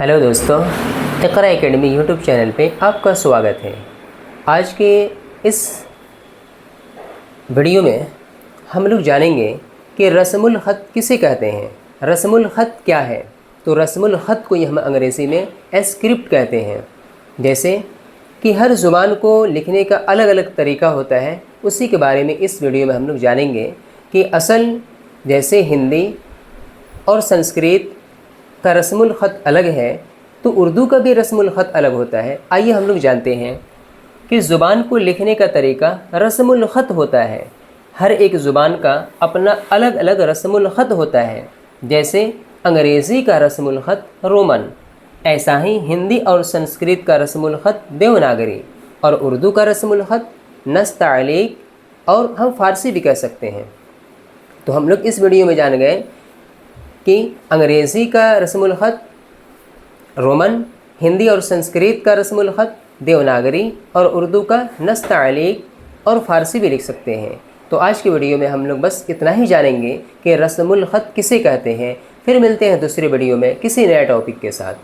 Hello दोस्तों, Iqra academy YouTube channel पे आपका स्वागत है। आज के इस वीडियो में हम लोग जानेंगे कि रस्मुल ख़त किसे कहते हैं। रस्मुल ख़त क्या है? तो रस्मुल ख़त को हम अंग्रेज़ी में स्क्रिप्ट कहते हैं। जैसे कि हर ज़ुबान को लिखने का अलग अलग तरीका होता है, उसी के बारे में इस वीडियो में हम लोग जानेंगे कि असल जैसे हिंदी और संस्कृत का रस्मुल ख़त अलग है, तो उर्दू का भी रस्मुल ख़त अलग होता है। आइए हम लोग जानते हैं कि ज़ुबान को लिखने का तरीका रस्मुल ख़त होता है। हर एक ज़ुबान का अपना अलग अलग रस्मुल ख़त होता है। जैसे अंग्रेज़ी का रस्मुल ख़त रोमन, ऐसा ही हिंदी और संस्कृत का रस्मुल ख़त देवनागरी, और उर्दू का रस्मुल ख़त नस्तअलीक, और हम फ़ारसी भी कह सकते हैं। तो हम लोग इस वीडियो में जान गए कि अंग्रेज़ी का रस्मुल ख़त रोमन, हिंदी और संस्कृत का रस्मुल ख़त देवनागरी, और उर्दू का नस्तअलीक और फ़ारसी भी लिख सकते हैं। तो आज की वीडियो में हम लोग बस इतना ही जानेंगे कि रस्मुल ख़त किसे कहते हैं। फिर मिलते हैं दूसरे वीडियो में किसी नए टॉपिक के साथ।